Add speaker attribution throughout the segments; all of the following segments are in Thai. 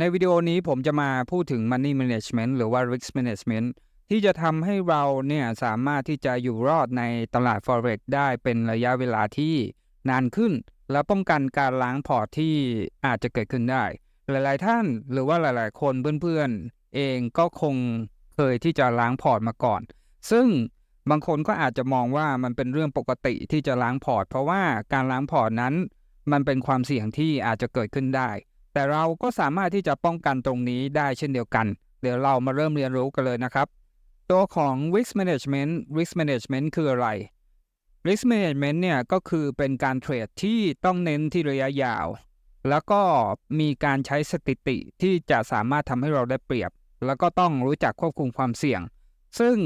Speaker 1: ในวิดีโอนี้ผมจะมาพูดถึง Money Management หรือว่า Risk Management ที่จะทำให้เราเนี่ยสามารถที่จะอยู่รอดในตลาด Forex ได้เป็นระยะเวลาที่นานขึ้นและป้องกันการล้างพอร์ตที่อาจจะเกิดขึ้นได้หลายๆท่านหรือว่าหลายๆคนเพื่อนๆเองก็คงเคยที่จะล้างพอร์ตมาก่อนซึ่งบางคนก็อาจจะมองว่ามันเป็นเรื่องปกติที่จะล้างพอร์ตเพราะว่าการล้างพอร์ตนั้นมันเป็นความเสี่ยงที่อาจจะเกิดขึ้นได้แต่เราก็สามารถที่จะป้องกันตรงนี้ได้เช่นเดียวกันเดี๋ยวเรามาเริ่มเรียนรู้กันเลยนะครับตัวของ Risk Management คืออะไร Risk Management เนี่ยก็คือเป็นการเทรดที่ต้องเน้นที่ระยะยาวแล้วก็มีการใช้สถิติที่จะสามารถทำให้เราได้เปรียบแล้วก็ต้องรู้จักควบคุมความเสี่ยงซึ่ง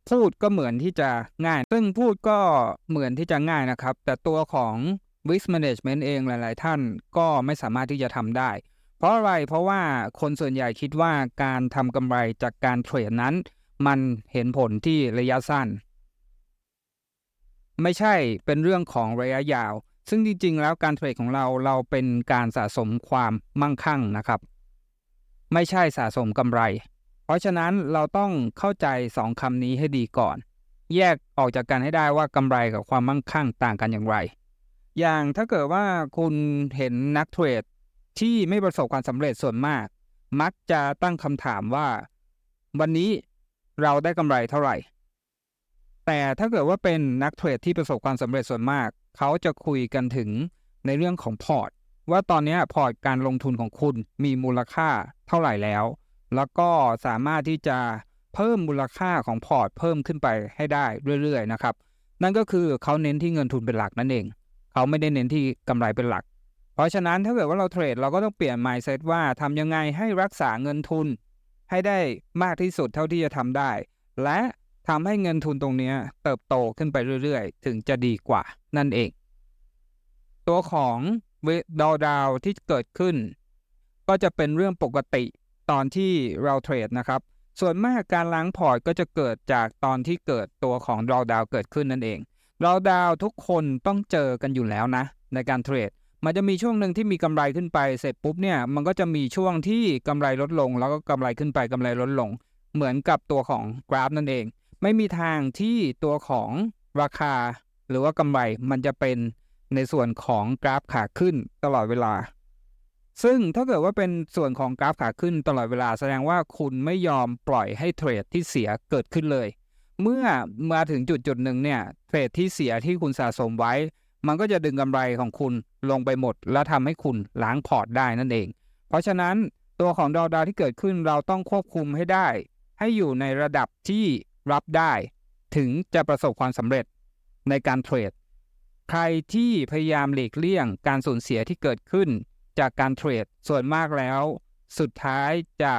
Speaker 1: พูดก็เหมือนที่จะง่ายนะครับแต่ตัวของ Risk Management เองหลายๆท่านก็ไม่สามารถที่จะทำได้เพราะอะไรเพราะว่าคนส่วนใหญ่คิดว่าการทำกำไรจากการเทรดนั้นมันเห็นผลที่ระยะสั้นไม่ใช่เป็นเรื่องของระยะยาวซึ่งจริงๆแล้วการเทรดของเราเป็นการสะสมความมั่งคั่งนะครับไม่ใช่สะสมกำไรเพราะฉะนั้นเราต้องเข้าใจ2คำนี้ให้ดีก่อนแยกออกจากกันให้ได้ว่ากำไรกับความมั่งคั่งต่างกันอย่างไรอย่างถ้าเกิดว่าคุณเห็นนักเทรดที่ไม่ประสบความสำเร็จส่วนมากมักจะตั้งคำถามว่าวันนี้เราได้กำไรเท่าไหร่แต่ถ้าเกิดว่าเป็นนักเทรดที่ประสบความสำเร็จส่วนมากเขาจะคุยกันถึงในเรื่องของพอร์ตว่าตอนนี้พอร์ตการลงทุนของคุณมีมูลค่าเท่าไหร่แล้วก็สามารถที่จะเพิ่มมูลค่าของพอร์ตเพิ่มขึ้นไปให้ได้เรื่อยๆนะครับนั่นก็คือเขาเน้นที่เงินทุนเป็นหลักนั่นเองเขาไม่ได้เน้นที่กำไรเป็นหลักเพราะฉะนั้นถ้าเกิดว่าเราเทรดเราก็ต้องเปลี่ยน mindset ว่าทำยังไงให้รักษาเงินทุนให้ได้มากที่สุดเท่าที่จะทำได้และทำให้เงินทุนตรงนี้เติบโตขึ้นไปเรื่อยๆถึงจะดีกว่านั่นเองตัวของดาวที่เกิดขึ้นก็จะเป็นเรื่องปกติตอนที่เราเทรดนะครับส่วนมากการล้างพอร์ตก็จะเกิดจากตอนที่เกิดตัวของดาวเกิดขึ้นนั่นเองดาวทุกคนต้องเจอกันอยู่แล้วนะในการเทรดมันจะมีช่วงหนึ่งที่มีกำไรขึ้นไปเสร็จปุ๊บเนี่ยมันก็จะมีช่วงที่กำไรลดลงแล้วก็กำไรขึ้นไปกำไรลดลงเหมือนกับตัวของกราฟนั่นเองไม่มีทางที่ตัวของราคาหรือว่ากำไรมันจะเป็นในส่วนของกราฟขาขึ้นตลอดเวลาซึ่งถ้าเกิดว่าเป็นส่วนของกราฟขาขึ้นตลอดเวลาแสดงว่าคุณไม่ยอมปล่อยให้เทรดที่เสียเกิดขึ้นเลยเมื่อมาถึงจุดหนึ่งเนี่ยเทรดที่เสียที่คุณสะสมไว้มันก็จะดึงกำไรของคุณลงไปหมดและทำให้คุณล้างพอร์ตได้นั่นเองเพราะฉะนั้นตัวของดาวที่เกิดขึ้นเราต้องควบคุมให้ได้ให้อยู่ในระดับที่รับได้ถึงจะประสบความสำเร็จในการเทรดใครที่พยายามหลีกเลี่ยงการสูญเสียที่เกิดขึ้นจากการเทรดส่วนมากแล้วสุดท้ายจะ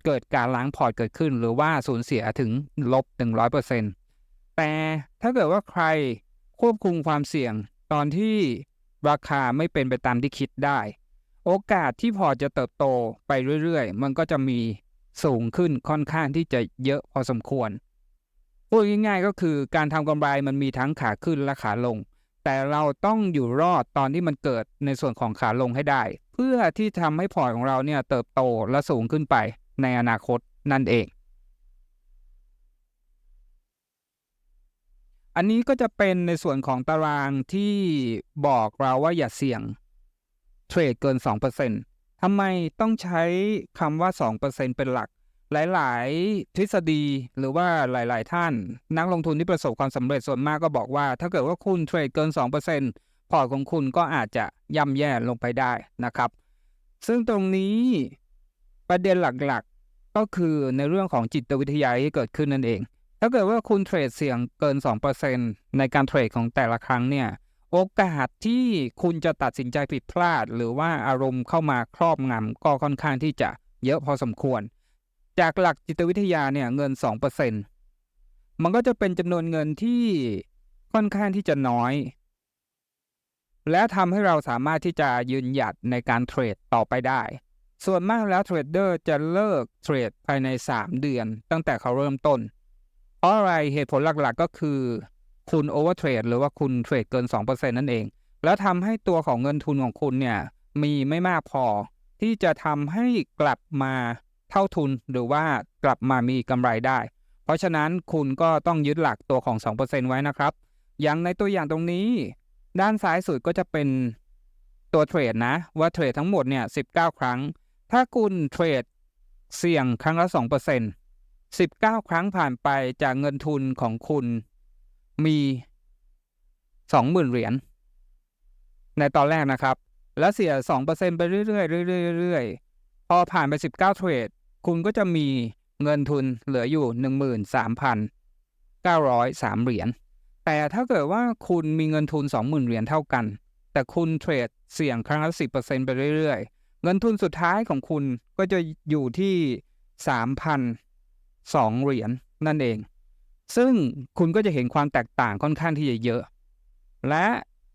Speaker 1: เกิดการล้างพอร์ตเกิดขึ้นหรือว่าสูญเสียถึงลบ 100% แต่ถ้าเกิดว่าใครควบคุมความเสี่ยงตอนที่ราคาไม่เป็นไปตามที่คิดได้โอกาสที่พอร์ตจะเติบโตไปเรื่อยๆมันก็จะมีสูงขึ้นค่อนข้างที่จะเยอะพอสมควรพูดง่ายๆก็คือการทำกำไรมันมีทั้งขาขึ้นและขาลงแต่เราต้องอยู่รอดตอนที่มันเกิดในส่วนของขาลงให้ได้เพื่อที่ทำให้พอร์ตของเราเนี่ยเติบโตและสูงขึ้นไปในอนาคตนั่นเองอันนี้ก็จะเป็นในส่วนของตารางที่บอกเราว่าอย่าเสี่ยงเทรดเกิน 2% ทำไมต้องใช้คำว่า 2% เป็นหลักหลายๆทฤษฎีหรือว่าหลายๆท่านนักลงทุนที่ประสบความสำเร็จส่วนมากก็บอกว่าถ้าเกิดว่าคุณเทรดเกิน 2% พอร์ตของคุณก็อาจจะย่ำแย่ลงไปได้นะครับซึ่งตรงนี้ประเด็นหลักๆก็คือในเรื่องของจิตวิทยาที่เกิดขึ้นนั่นเองถ้าเกิดว่าคุณเทรดเสี่ยงเกิน 2% ในการเทรดของแต่ละครั้งเนี่ยโอกาสที่คุณจะตัดสินใจผิดพลาดหรือว่าอารมณ์เข้ามาครอบงำก็ค่อนข้างที่จะเยอะพอสมควรจากหลักจิตวิทยาเนี่ยเงิน 2% มันก็จะเป็นจำนวนเงินที่ค่อนข้างที่จะน้อยและทำให้เราสามารถที่จะยืนหยัดในการเทรดต่อไปได้ส่วนมากแล้วเทรดเดอร์จะเลิกเทรดภายใน3เดือนตั้งแต่เขาเริ่มต้นเพราะอะไรเหตุผลหลักๆก็คือคุณโอเวอร์เทรดหรือว่าคุณเทรดเกิน 2% นั่นเองแล้วทำให้ตัวของเงินทุนของคุณเนี่ยมีไม่มากพอ ที่จะทำให้กลับมาเท่าทุนหรือว่ากลับมามีกำไรได้เพราะฉะนั้นคุณก็ต้องยึดหลักตัวของ 2% ไว้นะครับอย่างในตัวอย่างตรงนี้ด้านซ้ายสุดก็จะเป็นตัวเทรดนะว่าเทรดทั้งหมดเนี่ย19 ครั้งถ้าคุณเทรดเสี่ยงครั้งละ 2% 19 ครั้งผ่านไปจากเงินทุนของคุณมี 20,000 เหรียญในตอนแรกนะครับแล้วเสีย 2% ไปเรื่อยๆเรื่อยๆพอผ่านไป19 เทรดคุณก็จะมีเงินทุนเหลืออยู่ 13,903 เหรียญแต่ถ้าเกิดว่าคุณมีเงินทุน 20,000 เหรียญเท่ากันแต่คุณเทรดเสี่ยงครั้งละ 10% ไปเรื่อยๆเงินทุนสุดท้ายของคุณก็จะอยู่ที่ 3,002 เหรียญนั่นเองซึ่งคุณก็จะเห็นความแตกต่างค่อนข้างที่จะเยอะและ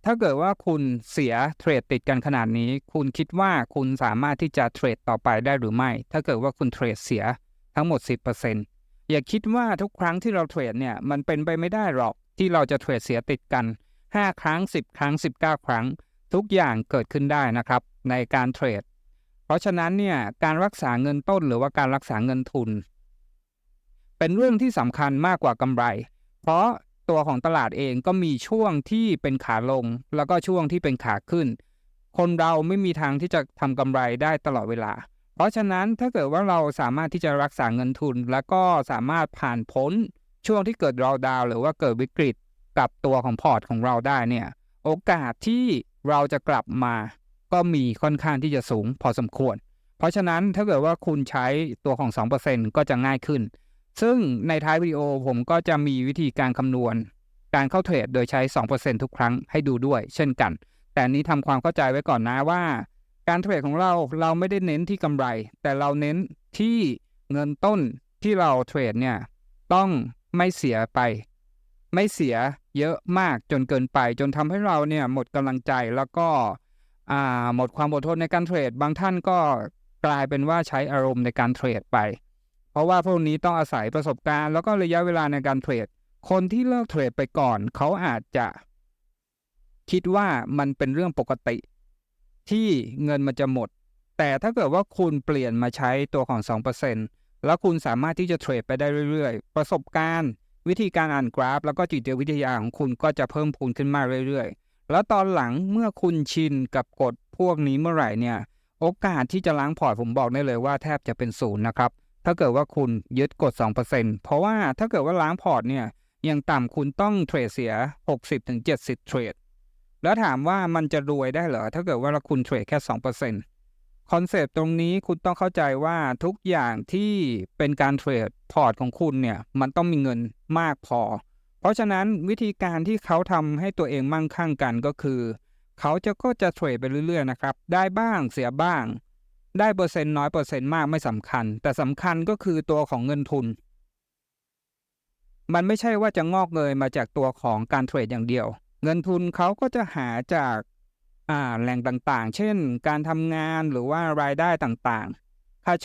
Speaker 1: ถ้าเกิดว่าคุณเสียเทรดติดกันขนาดนี้คุณคิดว่าคุณสามารถที่จะเทรดต่อไปได้หรือไม่ถ้าเกิดว่าคุณเทรดเสียทั้งหมด 10% อย่าคิดว่าทุกครั้งที่เราเทรดเนี่ยมันเป็นไปไม่ได้หรอกที่เราจะเทรดเสียติดกัน5 ครั้ง10 ครั้ง19 ครั้งทุกอย่างเกิดขึ้นได้นะครับในการเทรดเพราะฉะนั้นเนี่ยการรักษาเงินต้นหรือว่าการรักษาเงินทุนเป็นเรื่องที่สำคัญมากกว่ากำไรเพราะตัวของตลาดเองก็มีช่วงที่เป็นขาลงแล้วก็ช่วงที่เป็นขาขึ้นคนเราไม่มีทางที่จะทำกำไรได้ตลอดเวลาเพราะฉะนั้นถ้าเกิดว่าเราสามารถที่จะรักษาเงินทุนแล้วก็สามารถผ่านพ้นช่วงที่เกิดดรอว์ดาวน์หรือว่าเกิดวิกฤตกับตัวของพอร์ตของเราได้เนี่ยโอกาสที่เราจะกลับมาก็มีค่อนข้างที่จะสูงพอสมควรเพราะฉะนั้นถ้าเกิดว่าคุณใช้ตัวของ 2% ก็จะง่ายขึ้นซึ่งในท้ายวิดีโอผมก็จะมีวิธีการคำนวณการเข้าเทรดโดยใช้ 2% ทุกครั้งให้ดูด้วยเช่นกันแต่นี้ทำความเข้าใจไว้ก่อนนะว่าการเทรดของเราไม่ได้เน้นที่กำไรแต่เราเน้นที่เงินต้นที่เราเทรดเนี่ยต้องไม่เสียไปไม่เสียเยอะมากจนเกินไปจนทำให้เราเนี่ยหมดกำลังใจแล้วก็หมดความอดทนในการเทรดบางท่านก็กลายเป็นว่าใช้อารมณ์ในการเทรดไปเพราะว่าพวกนี้ต้องอาศัยประสบการณ์แล้วก็ระยะเวลาในการเทรดคนที่เลิกเทรดไปก่อนเขาอาจจะคิดว่ามันเป็นเรื่องปกติที่เงินมันจะหมดแต่ถ้าเกิดว่าคุณเปลี่ยนมาใช้ตัวของ 2% แล้วคุณสามารถที่จะเทรดไปได้เรื่อยๆประสบการณ์วิธีการอ่านกราฟแล้วก็จิตวิทยาของคุณก็จะเพิ่มพูนขึ้นมาเรื่อยๆแล้วตอนหลังเมื่อคุณชินกับกฎพวกนี้เมื่อไหร่เนี่ยโอกาสที่จะล้างพอร์ตผมบอกได้เลยว่าแทบจะเป็นศูนย์นะครับถ้าเกิดว่าคุณยึดกฎ 2% เพราะว่าถ้าเกิดว่าล้างพอร์ตเนี่ยอย่างต่ำคุณต้องเทรดเสีย 60-70 เทรดแล้วถามว่ามันจะรวยได้เหรอถ้าเกิดว่าคุณเทรดแค่ 2% คอนเซปต์ตรงนี้คุณต้องเข้าใจว่าทุกอย่างที่เป็นการเทรดพอร์ตของคุณเนี่ยมันต้องมีเงินมากพอเพราะฉะนั้นวิธีการที่เขาทำให้ตัวเองมั่งคั่งกันก็คือเขาก็จะเทรดไปเรื่อยๆนะครับได้บ้างเสียบ้างได้เปอร์เซ็นต์น้อยเปอร์เซ็นต์มากไม่สำคัญแต่สำคัญก็คือตัวของเงินทุนมันไม่ใช่ว่าจะงอกเงยมาจากตัวของการเทรดอย่างเดียวเงินทุนเขาก็จะหาจากแหล่งต่างๆเช่นการทำงานหรือว่ารายได้ต่างๆค่า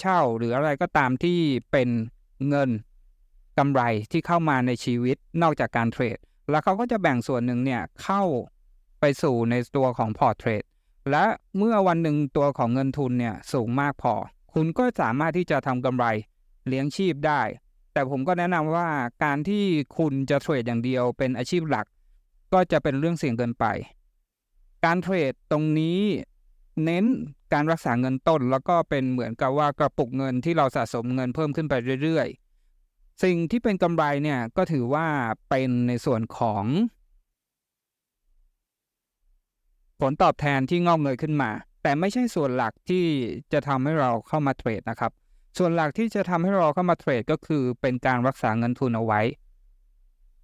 Speaker 1: เช่าหรืออะไรก็ตามที่เป็นเงินกำไรที่เข้ามาในชีวิตนอกจากการเทรดแล้วเขาก็จะแบ่งส่วนหนึ่งเนี่ยเข้าไปสู่ในตัวของพอร์ตเทรดและเมื่อวันหนึ่งตัวของเงินทุนเนี่ยสูงมากพอคุณก็สามารถที่จะทำกำไรเลี้ยงชีพได้แต่ผมก็แนะนำว่าการที่คุณจะเทรดอย่างเดียวเป็นอาชีพหลักก็จะเป็นเรื่องเสี่ยงเกินไปการเทรดตรงนี้เน้นการรักษาเงินต้นแล้วก็เป็นเหมือนกับว่ากระปุกเงินที่เราสะสมเงินเพิ่มขึ้นไปเรื่อยๆสิ่งที่เป็นกำไรเนี่ยก็ถือว่าเป็นในส่วนของผลตอบแทนที่งอกเงยขึ้นมาแต่ไม่ใช่ส่วนหลักที่จะทำให้เราเข้ามาเทรดนะครับส่วนหลักที่จะทำให้เราเข้ามาเทรดก็คือเป็นการรักษาเงินทุนเอาไว้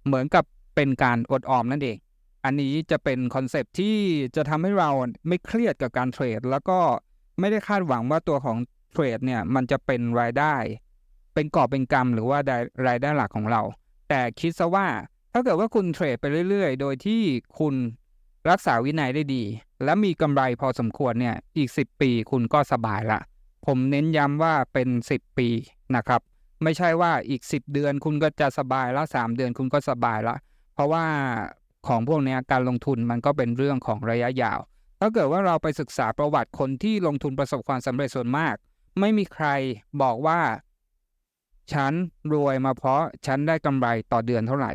Speaker 1: เหมือนกับเป็นการอดออมนั่นเองอันนี้จะเป็นคอนเซปต์ที่จะทำให้เราไม่เครียดกับการเทรดแล้วก็ไม่ได้คาดหวังว่าตัวของเทรดเนี่ยมันจะเป็นรายได้เป็นกอบเป็นกำหรือว่ารายได้หลักของเราแต่คิดซะว่าถ้าเกิดว่าคุณเทรดไปเรื่อยๆโดยที่คุณรักษาวินัยได้ดีและมีกำไรพอสมควรเนี่ยอีก10 ปีคุณก็สบายละผมเน้นย้ำว่าเป็น10 ปีนะครับไม่ใช่ว่าอีก10 เดือนคุณก็จะสบายละ3 เดือนคุณก็สบายละเพราะว่าของพวกนี้การลงทุนมันก็เป็นเรื่องของระยะยาว ถ้าเกิดว่าเราไปศึกษาประวัติคนที่ลงทุนประสบความสำเร็จส่วนมากไม่มีใครบอกว่าฉันรวยมาเพราะฉันได้กำไรต่อเดือนเท่าไหร่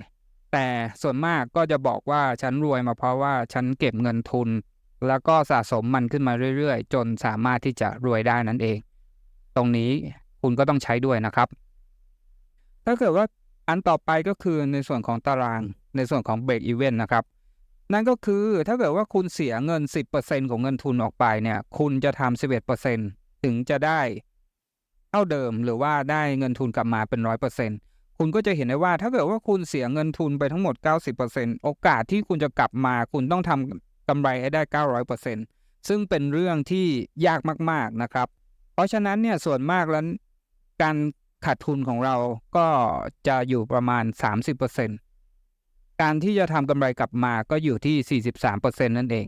Speaker 1: แต่ส่วนมากก็จะบอกว่าฉันรวยมาเพราะว่าฉันเก็บเงินทุนแล้วก็สะสมมันขึ้นมาเรื่อยๆจนสามารถที่จะรวยได้นั่นเองตรงนี้คุณก็ต้องใช้ด้วยนะครับถ้าเกิดว่าอันต่อไปก็คือในส่วนของตารางในส่วนของ break even นะครับนั่นก็คือถ้าเกิดว่าคุณเสียเงิน 10% ของเงินทุนออกไปเนี่ยคุณจะทำ 11% ถึงจะได้เท่าเดิมหรือว่าได้เงินทุนกลับมาเป็น 100% คุณก็จะเห็นได้ว่าถ้าเกิดว่าคุณเสียเงินทุนไปทั้งหมด 90% โอกาสที่คุณจะกลับมาคุณต้องทำกำไรให้ได้ 900% ซึ่งเป็นเรื่องที่ยากมากๆนะครับเพราะฉะนั้นเนี่ยส่วนมากแล้วการขาดทุนของเราก็จะอยู่ประมาณ 30%การที่จะทำกำไรกลับมาก็อยู่ที่ 43% นั่นเอง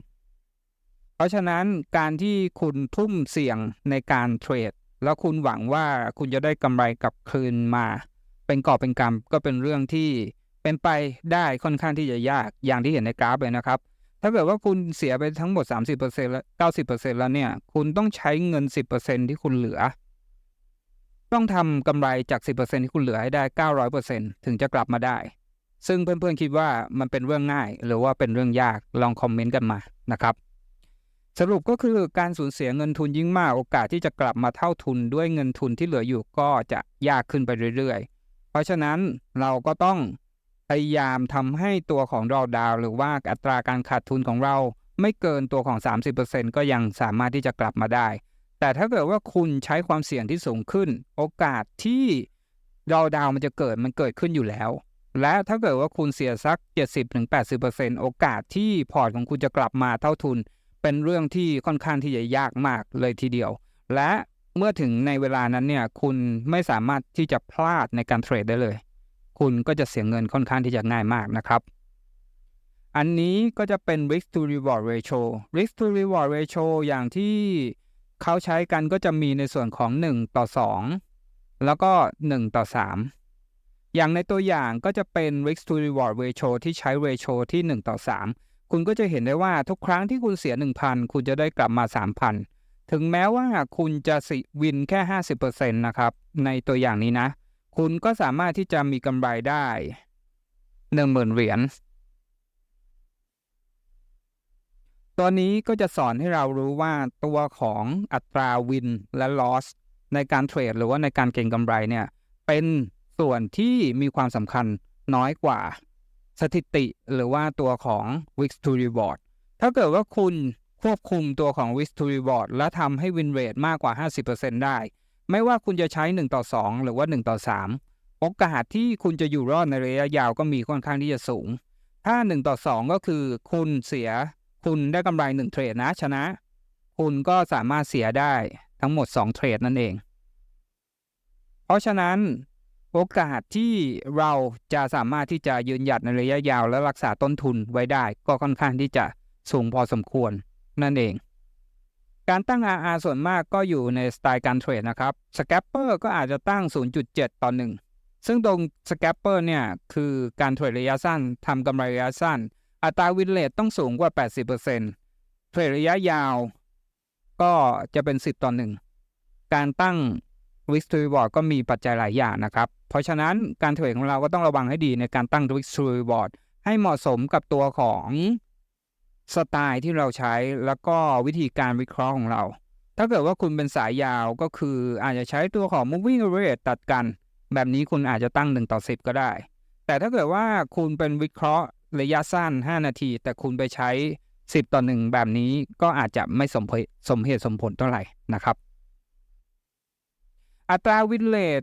Speaker 1: เพราะฉะนั้นการที่คุณทุ่มเสี่ยงในการเทรดแล้วคุณหวังว่าคุณจะได้กำไรกลับคืนมาเป็นกอบเป็นกำก็เป็นเรื่องที่เป็นไปได้ค่อนข้างที่จะยากอย่างที่เห็นในกราฟเลยนะครับถ้าเกิดว่าคุณเสียไปทั้งหมด 30% แล้ว 90% แล้วเนี่ยคุณต้องใช้เงิน 10% ที่คุณเหลือต้องทำกำไรจาก 10% ที่คุณเหลือให้ได้ 900% ถึงจะกลับมาได้ซึ่งเพื่อนๆคิดว่ามันเป็นเรื่องง่ายหรือว่าเป็นเรื่องยากลองคอมเมนต์กันมานะครับสรุปก็คือการสูญเสียเงินทุนยิ่งมากโอกาสที่จะกลับมาเท่าทุนด้วยเงินทุนที่เหลืออยู่ก็จะยากขึ้นไปเรื่อยๆเพราะฉะนั้นเราก็ต้องพยายามทำให้ตัวของdrawdownหรือว่าอัตราการขาดทุนของเราไม่เกินตัวของ 30% ก็ยังสามารถที่จะกลับมาได้แต่ถ้าเกิดว่าคุณใช้ความเสี่ยงที่สูงขึ้นโอกาสที่drawdownมันจะเกิดขึ้นอยู่แล้วและถ้าเกิดว่าคุณเสียสัก 70-80% โอกาสที่พอร์ตของคุณจะกลับมาเท่าทุนเป็นเรื่องที่ค่อนข้างที่จะยากมากเลยทีเดียวและเมื่อถึงในเวลานั้นเนี่ยคุณไม่สามารถที่จะพลาดในการเทรดได้เลยคุณก็จะเสียเงินค่อนข้างที่จะง่ายมากนะครับอันนี้ก็จะเป็น risk to reward ratio risk to reward ratio อย่างที่เขาใช้กันก็จะมีในส่วนของ1:2แล้วก็1:3อย่างในตัวอย่างก็จะเป็น risk to reward ratio ที่ใช้ ratio ที่1:3คุณก็จะเห็นได้ว่าทุกครั้งที่คุณเสีย 1,000 คุณจะได้กลับมา 3,000 ถึงแม้ว่าคุณจะวินแค่ 50% นะครับในตัวอย่างนี้นะคุณก็สามารถที่จะมีกำไรได้ 10,000 เหรียญตัวนี้ก็จะสอนให้เรารู้ว่าตัวของอัตราวินและ loss ในการเทรดหรือว่าในการเก็งกำไรเนี่ยเป็นส่วนที่มีความสำคัญน้อยกว่าสถิติหรือว่าตัวของ risk to reward ถ้าเกิดว่าคุณควบคุมตัวของ risk to reward และทำให้ win rate มากกว่า 50% ได้ไม่ว่าคุณจะใช้1:2หรือว่า1:3โอกาสที่คุณจะอยู่รอดในระยะยาวก็มีค่อนข้างที่จะสูงถ้า1:2ก็คือคุณได้กำไร1เทรดนะชนะคุณก็สามารถเสียได้ทั้งหมด2เทรดนั่นเองเพราะฉะนั้นโอกาสที่เราจะสามารถที่จะยืนหยัดในระยะยาวและรักษาต้นทุนไว้ได้ก็ค่อนข้างที่จะสูงพอสมควรนั่นเองการตั้ง RR ส่วนมากก็อยู่ในสไตล์การเทรดนะครับ Scalper ก็อาจจะตั้ง 0.7:1 ซึ่งตรง Scalper เนี่ยคือการเทรดระยะสั้นทำกำไรระยะสั้นอัตราวินเรทต้องสูงกว่า 80% เทรดระยะยาวก็จะเป็น 10:1 การตั้ง risk to reward ก็มีปัจจัยหลายอย่างนะครับเพราะฉะนั้นการเทรดของเราก็ต้องระวังให้ดีในการตั้ง risk to reward ให้เหมาะสมกับตัวของสไตล์ที่เราใช้แล้วก็วิธีการวิเคราะห์ของเราถ้าเกิดว่าคุณเป็นสายยาวก็คืออาจจะใช้ตัวของ moving average ตัดกันแบบนี้คุณอาจจะตั้ง1:10ก็ได้แต่ถ้าเกิดว่าคุณเป็นวิเคราะห์ระยะสั้น5นาทีแต่คุณไปใช้10:1แบบนี้ก็อาจจะไม่สมเหตุสมผลเท่าไหร่นะครับอัตราวินเรท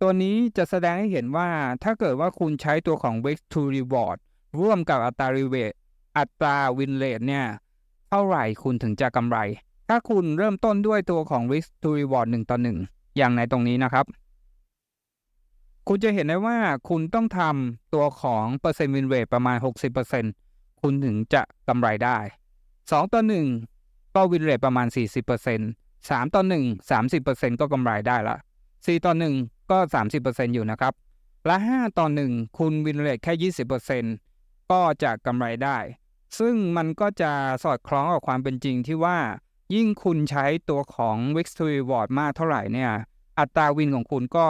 Speaker 1: ตัวนี้จะแสดงให้เห็นว่าถ้าเกิดว่าคุณใช้ตัวของ risk to reward ร่วมกับอัตราวินเรทเนี่ยเท่าไหร่คุณถึงจะกำไรถ้าคุณเริ่มต้นด้วยตัวของ risk to reward 1:1อย่างในตรงนี้นะครับคุณจะเห็นได้ว่าคุณต้องทำตัวของเปอร์เซ็นต์วินเรทประมาณ 60% คุณถึงจะกำไรได้2:1ก็วินเรทประมาณ 40% 3:1 30% ก็กำไรได้ละ4:1ก็ 30% อยู่นะครับและ5:1คุณวินเรทแค่ 20% ก็จะกำไรได้ ซึ่งมันก็จะสอดคล้องกับความเป็นจริงที่ว่ายิ่งคุณใช้ตัวของ Risk to Reward มากเท่าไหร่เนี่ยอัตราวินของคุณก็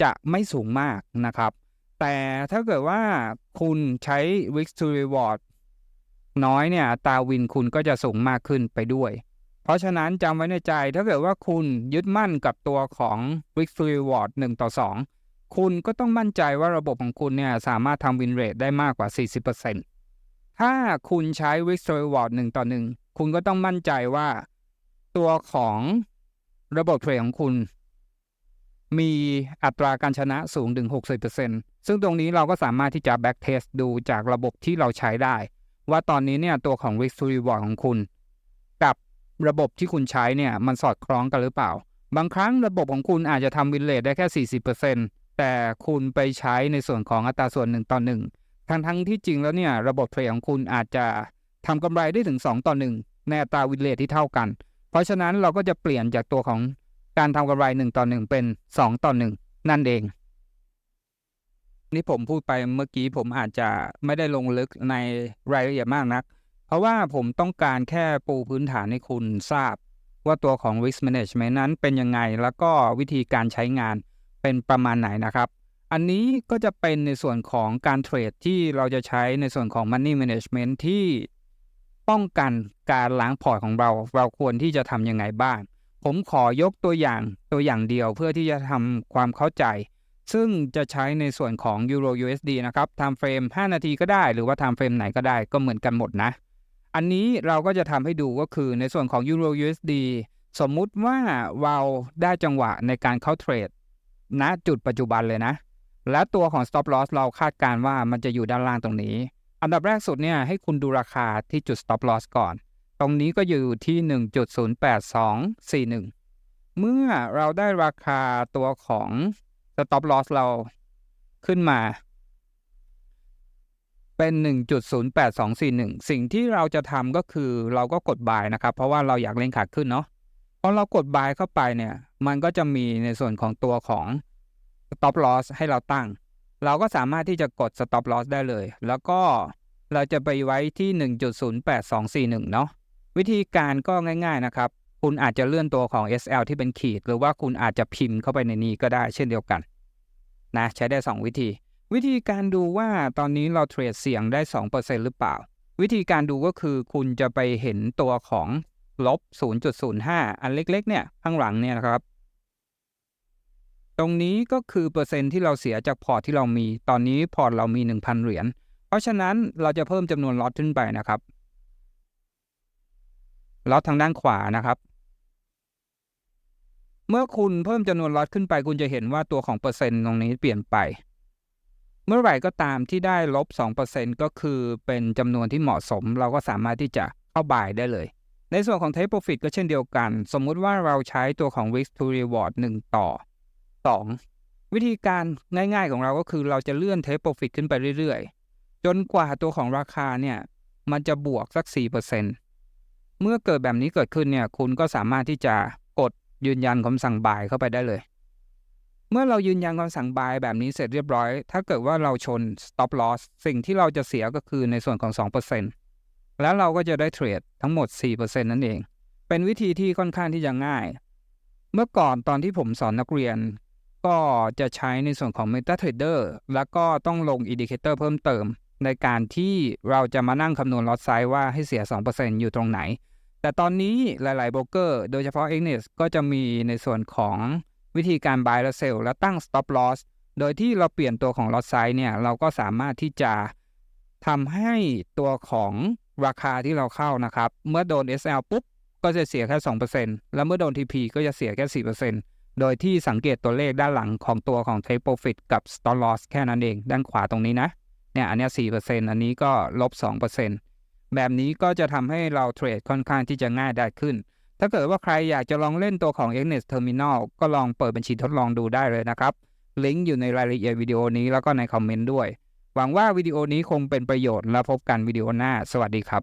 Speaker 1: จะไม่สูงมากนะครับแต่ถ้าเกิดว่าคุณใช้ Risk to Reward น้อยเนี่ยอัตราวินคุณก็จะสูงมากขึ้นไปด้วยเพราะฉะนั้นจำไว้ในใจถ้าเกิดว่าคุณยึดมั่นกับตัวของ Risk to Reward 1:2คุณก็ต้องมั่นใจว่าระบบของคุณเนี่ยสามารถทำ Win Rate ได้มากกว่า 40%ถ้าคุณใช้ Risk to Reward 1:1คุณก็ต้องมั่นใจว่าตัวของระบบเทรดของคุณมีอัตราการชนะสูงถึง 60% ซึ่งตรงนี้เราก็สามารถที่จะ back test ดูจากระบบที่เราใช้ได้ว่าตอนนี้เนี่ยตัวของ Risk to Reward ของคุณกับระบบที่คุณใช้เนี่ยมันสอดคล้องกันหรือเปล่าบางครั้งระบบของคุณอาจจะทำ Win Rate ได้แค่ 40%แต่คุณไปใช้ในส่วนของอัตราส่วน1:1ทั้งที่จริงแล้วเนี่ยระบบเทรดของคุณอาจจะทำกำไรได้ถึง2:1ในอัตรา Win Rate ที่เท่ากันเพราะฉะนั้นเราก็จะเปลี่ยนจากตัวของการทำกำไร1:1เป็น2:1นั่นเองนี่ผมพูดไปเมื่อกี้ผมอาจจะไม่ได้ลงลึกในรายละเอียดมากนักเพราะว่าผมต้องการแค่ปูพื้นฐานให้คุณทราบว่าตัวของ Risk Management นั้นเป็นยังไงแล้วก็วิธีการใช้งานเป็นประมาณไหนนะครับอันนี้ก็จะเป็นในส่วนของการเทรดที่เราจะใช้ในส่วนของ Money Management ที่ป้องกันการล้างพอร์ตของเราควรที่จะทำยังไงบ้างผมขอยกตัวอย่างเดียวเพื่อที่จะทำความเข้าใจซึ่งจะใช้ในส่วนของ Euro USD นะครับ Time Frame 5 นาทีก็ได้หรือว่า Time Frame ไหนก็ได้ก็เหมือนกันหมดนะอันนี้เราก็จะทำให้ดูก็คือในส่วนของ Euro USD สมมุติว่าเราได้จังหวะในการเข้าเทรดณจุดปัจจุบันเลยนะและตัวของ Stop Loss เราคาดการณ์ว่ามันจะอยู่ด้านล่างตรงนี้อันดับแรกสุดเนี่ยให้คุณดูราคาที่จุด Stop Loss ก่อนตรงนี้ก็อยู่ที่ 1.08241 เมื่อเราได้ราคาตัวของ Stop Loss เราขึ้นมาเป็น 1.08241 สิ่งที่เราจะทำก็คือเราก็กด buy นะครับเพราะว่าเราอยากเล่นขาขึ้นเนาะพอเรากด buy เข้าไปเนี่ยมันก็จะมีในส่วนของตัวของ Stop Loss ให้เราตั้งเราก็สามารถที่จะกด Stop Loss ได้เลยแล้วก็เราจะไปไว้ที่ 1.08241 เนาะวิธีการก็ง่ายๆนะครับคุณอาจจะเลื่อนตัวของ SL ที่เป็นขีดหรือว่าคุณอาจจะพิมพ์เข้าไปในนี้ก็ได้เช่นเดียวกันนะใช้ได้2วิธีการดูว่าตอนนี้เราเทรดเสี่ยงได้ 2% หรือเปล่าวิธีการดูก็คือคุณจะไปเห็นตัวของลบ 0.05 อันเล็กๆเนี่ยข้างหลังเนี่ยนะครับตรงนี้ก็คือเปอร์เซ็นต์ที่เราเสียจากพอร์ตที่เรามีตอนนี้พอร์ตเรามี 1,000 เหรียญเพราะฉะนั้นเราจะเพิ่มจำนวนล็อตขึ้นไปนะครับล็อตทางด้านขวานะครับเมื่อคุณเพิ่มจำนวนล็อตขึ้นไปคุณจะเห็นว่าตัวของเปอร์เซ็นต์ตรงนี้เปลี่ยนไปเมื่อไหร่ก็ตามที่ได้ลบ 2% ก็คือเป็นจำนวนที่เหมาะสมเราก็สามารถที่จะเข้า buy ได้เลยในส่วนของ Take Profit ก็เช่นเดียวกันสมมุติว่าเราใช้ตัวของ Risk to Reward 1:2วิธีการง่ายๆของเราก็คือเราจะเลื่อน Take Profit ขึ้นไปเรื่อยๆจนกว่าตัวของราคาเนี่ยมันจะบวกสัก 4% เมื่อเกิดแบบนี้เกิดขึ้นเนี่ยคุณก็สามารถที่จะกดยืนยันคำสั่ง buy เข้าไปได้เลยเมื่อเรายืนยันคำสั่ง buy แบบนี้เสร็จเรียบร้อยถ้าเกิดว่าเราชน stop loss สิ่งที่เราจะเสียก็คือในส่วนของ 2% แล้วเราก็จะได้เทรดทั้งหมด 4% นั่นเองเป็นวิธีที่ค่อนข้างที่จะง่ายเมื่อก่อนตอนที่ผมสอนนักเรียนก็จะใช้ในส่วนของ MetaTrader แล้วก็ต้องลง Indicator เพิ่มเติมในการที่เราจะมานั่งคำนวณ lot size ว่าให้เสีย 2% อยู่ตรงไหนแต่ตอนนี้หลายๆโบรกเกอร์โดยเฉพาะ Exness ก็จะมีในส่วนของวิธีการ buy และ sell และตั้ง stop loss โดยที่เราเปลี่ยนตัวของ lot size เนี่ยเราก็สามารถที่จะทำให้ตัวของราคาที่เราเข้านะครับเมื่อโดน SL ปุ๊บก็จะเสียแค่ 2% แล้วเมื่อโดน TP ก็จะเสียแค่ 4% โดยที่สังเกตตัวเลขด้านหลังของตัวของ Take Profit กับ Stop Loss แค่นั้นเองด้านขวาตรงนี้นะเนี่ยอันนี้ 4% อันนี้ก็ลบ 2% แบบนี้ก็จะทำให้เราเทรดค่อนข้างที่จะง่ายได้ขึ้นถ้าเกิดว่าใครอยากจะลองเล่นตัวของ Exness Terminal ก็ลองเปิดบัญชีทดลองดูได้เลยนะครับลิงก์อยู่ในรายละเอียดวิดีโอนี้แล้วก็ในคอมเมนต์ด้วยหวังว่าวิดีโอนี้คงเป็นประโยชน์และพบกันวิดีโอหน้าสวัสดีครับ